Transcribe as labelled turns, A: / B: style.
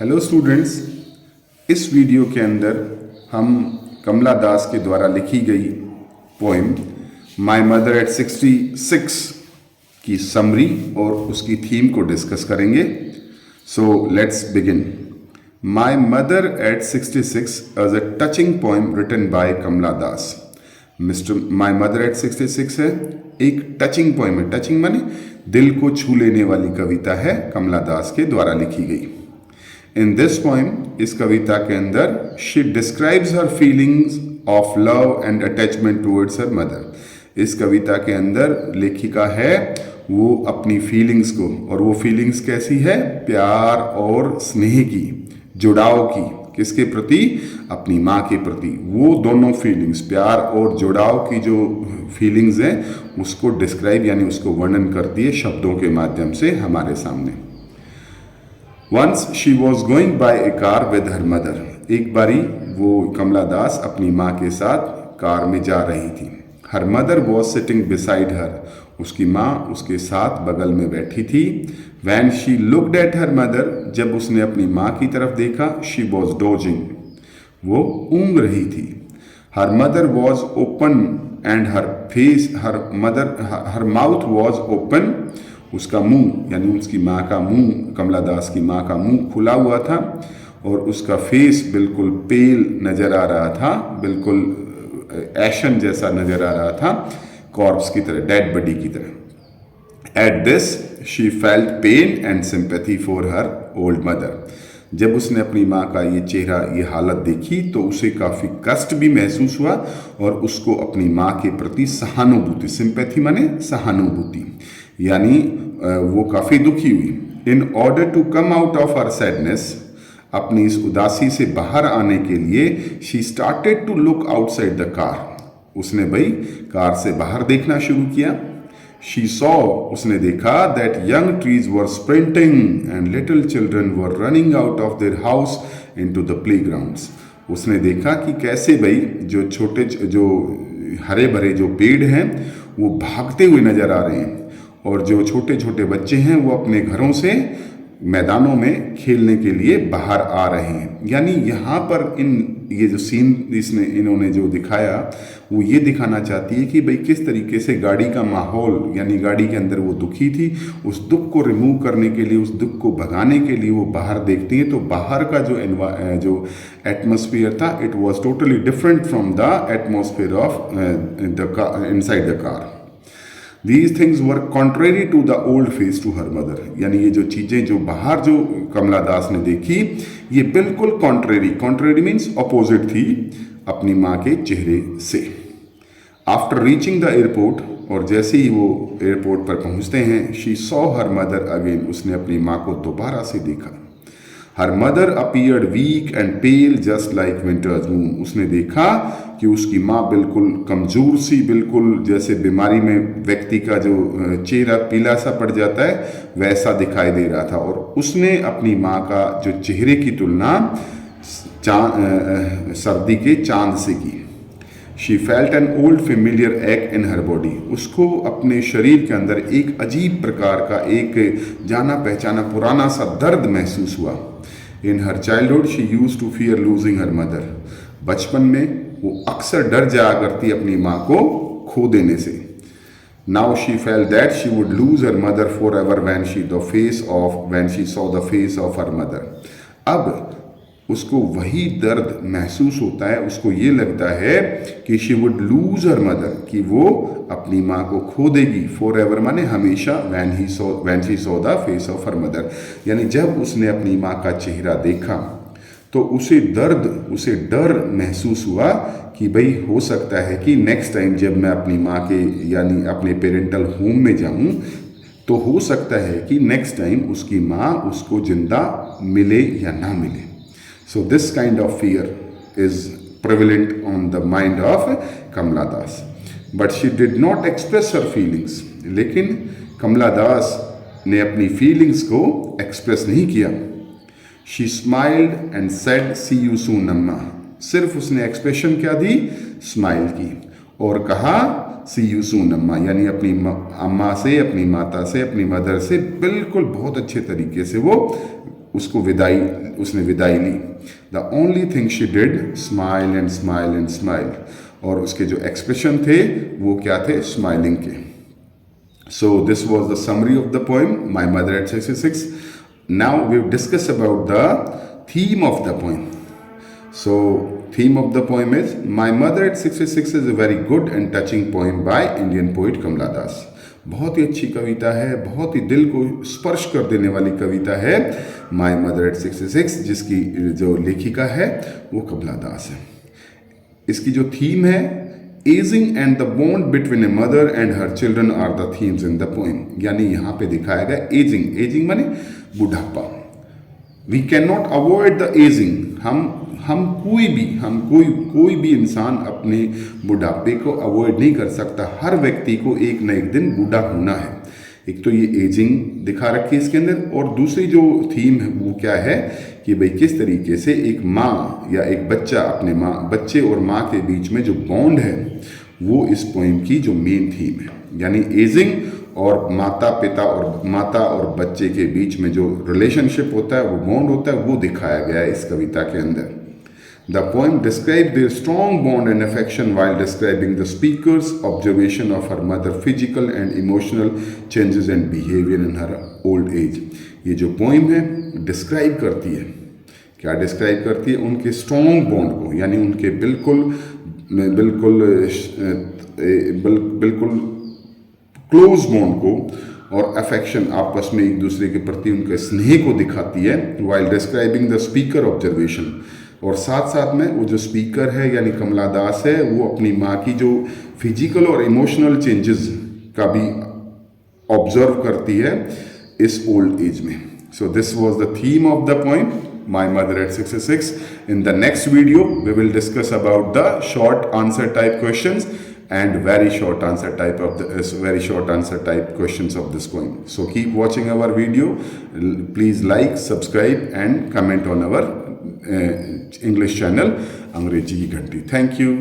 A: Hello students, इस video के अंदर हम कमला दास के द्वारा लिखी गई पोएम माय मदर एट 66 की समरी और उसकी थीम को डिस्कस करेंगे। So let's begin. My mother at 66 is a touching poem written by Kamala Das. My mother at 66 है एक टचिंग पोएम है। टचिंग माने दिल को छू लेने वाली कविता है, कमला दास के द्वारा लिखी गई। इन दिस पोएम, इस कविता के अंदर, she describes her feelings of love and attachment towards her mother. इस कविता के अंदर लेखिका है वो अपनी फीलिंग्स को, और वो फीलिंग्स कैसी है? प्यार और स्नेह की, जुड़ाव की। किसके प्रति? अपनी माँ के प्रति। वो दोनों फीलिंग्स, प्यार और जुड़ाव की जो फीलिंग्स हैं, उसको डिस्क्राइब यानी उसको वर्णन करती है शब्दों के माध्यम से हमारे सामने। Once she was going by a car with her mother. एक बारी वो कमला दास अपनी माँ के साथ कार में जा रही थी। Her mother was sitting beside her. उसकी माँ उसके साथ बगल में बैठी थी। When she looked at her mother, जब उसने अपनी माँ की तरफ देखा, she was dozing. वो ऊँग रही थी। Her mother was open and her mouth was open. उसका मुंह यानी उसकी माँ का मुंह, कमला दास की माँ का मुंह खुला हुआ था और उसका फेस बिल्कुल पेल नज़र आ रहा था, बिल्कुल एशन जैसा नज़र आ रहा था, कॉर्प्स की तरह, डेड बॉडी की तरह। At this she felt pain and sympathy for her old mother. जब उसने अपनी माँ का ये चेहरा, ये हालत देखी तो उसे काफ़ी कष्ट भी महसूस हुआ और उसको अपनी माँ के प्रति सहानुभूति, सिंपैथी माने सहानुभूति, यानी वो काफ़ी दुखी हुई। In order to come out of her sadness, अपनी इस उदासी से बाहर आने के लिए, she started to look outside the car. उसने भाई कार से बाहर देखना शुरू किया। शी सॉ, उसने देखा, that young trees were sprinting and little children were running out of their house into the playgrounds. उसने देखा कि कैसे भाई जो छोटे, जो हरे भरे जो पेड़ हैं वो भागते हुए नजर आ रहे हैं और जो छोटे छोटे बच्चे हैं वो अपने घरों से मैदानों में खेलने के लिए बाहर आ रहे हैं। यानी यहाँ पर ये जो सीन इन्होंने जो दिखाया वो ये दिखाना चाहती है कि भाई किस तरीके से गाड़ी का माहौल, यानी गाड़ी के अंदर वो दुखी थी, उस दुख को रिमूव करने के लिए, उस दुख को भगाने के लिए वो बाहर देखती हैं। तो बाहर का जो एटमॉस्फेयर था, it was totally different from the atmosphere of inside the car. These things were contrary to the old face to her mother. यानी ये जो चीज़ें जो बाहर जो कमला दास ने देखी, ये बिल्कुल कॉन्ट्रेरी मीन्स अपोजिट थी अपनी माँ के चेहरे से। आफ्टर रीचिंग द एयरपोर्ट, और जैसे ही वो एयरपोर्ट पर पहुँचते हैं, she saw her mother again, उसने अपनी माँ को दोबारा से देखा। Her mother appeared weak and pale just like winter's moon. उसने देखा कि उसकी माँ बिल्कुल कमज़ोर सी, बिल्कुल जैसे बीमारी में व्यक्ति का जो चेहरा पीला सा पड़ जाता है वैसा दिखाई दे रहा था। और उसने अपनी माँ का जो चेहरे की तुलना सर्दी के चांद से की। She felt an old familiar एक इन हर बॉडी। उसको अपने शरीर के अंदर एक अजीब प्रकार का, एक जाना पहचाना पुराना सा दर्द महसूस हुआ। In her childhood she used to fear losing her mother. बचपन में वो अक्सर डर जाया करती अपनी माँ को खो देने से। Now she felt that she would lose her mother for ever when she saw the face of her mother. अब उसको वही दर्द महसूस होता है, उसको ये लगता है कि she would lose her mother, कि वो अपनी माँ को खो देगी। फॉर एवर माने हमेशा, when she saw the face of her mother, यानी जब उसने अपनी माँ का चेहरा देखा तो उसे डर महसूस हुआ कि भाई हो सकता है कि नेक्स्ट टाइम जब मैं अपनी माँ के यानी अपने पेरेंटल होम में जाऊँ तो हो सकता है कि नेक्स्ट टाइम उसकी माँ उसको जिंदा मिले या ना मिले। So this kind of fear is prevalent on the mind of Kamala Das. But she did not express her feelings. लेकिन कमला दास ने अपनी फीलिंग्स को एक्सप्रेस नहीं किया। She smiled and said, "See you soon, अम्मा." सिर्फ उसने एक्सप्रेशन क्या दी? स्माइल की और कहा सी यू सून अम्मा, यानी अपनी अम्मा से, अपनी माता से, अपनी मदर से बिल्कुल बहुत अच्छे तरीके से वो उसको उसने विदाई ली। The only thing she did smile and smile and smile, और उसके जो एक्सप्रेशन थे वो क्या थे, स्माइलिंग के। So this was the summary of the poem my mother at 66। Now we discuss about the theme of the poem. So, theme of the poem is My Mother at 66 is a very good and touching poem by Indian poet Kamla Das। बहुत ही अच्छी कविता है, बहुत ही दिल को स्पर्श कर देने वाली कविता है My Mother at 66, जिसकी जो लेखिका है वो कमला दास है। इसकी जो थीम है, ageing and the bond between a mother and her children are the themes in the poem. यानी यहाँ पे दिखाया गया एजिंग, एजिंग माने बुढ़ापा। We can not avoid the ageing. हम कोई भी इंसान अपने बुढ़ापे को अवॉइड नहीं कर सकता। हर व्यक्ति को एक न एक दिन बूढ़ा होना है। एक तो ये एजिंग दिखा रखी है इसके अंदर, और दूसरी जो थीम है वो क्या है कि भाई किस तरीके से एक माँ या एक बच्चा अपने बच्चे और माँ के बीच में जो बॉन्ड है वो इस पोएम की जो मेन थीम है। यानी एजिंग और माता और बच्चे के बीच में जो रिलेशनशिप होता है, वो बॉन्ड होता है, वो दिखाया गया है इस कविता के अंदर। The poem describe their strong bond and affection while describing the speakers observation of her mother physical and emotional changes and behaviour in her old age. ये जो पोएम है डिस्क्राइब करती है, क्या डिस्क्राइब करती है, उनके स्ट्रॉन्ग बॉन्ड को, यानी उनके बिल्कुल क्लोज बॉन्ड को और अफेक्शन, आपस में एक दूसरे के प्रति उनके स्नेह को दिखाती है। While describing the speaker observation, और साथ साथ में वो जो स्पीकर है यानी कमला दास है, वो अपनी माँ की जो फिजिकल और इमोशनल चेंजेस का भी ऑब्जर्व करती है इस ओल्ड एज में। सो this was the theme of the poem My Mother at 66. In the next video, we will discuss about the short answer type questions and very short answer type questions of this poem. So keep watching our video. Please like, subscribe and comment on our English channel Angreji Ki Ghanti. Thank you.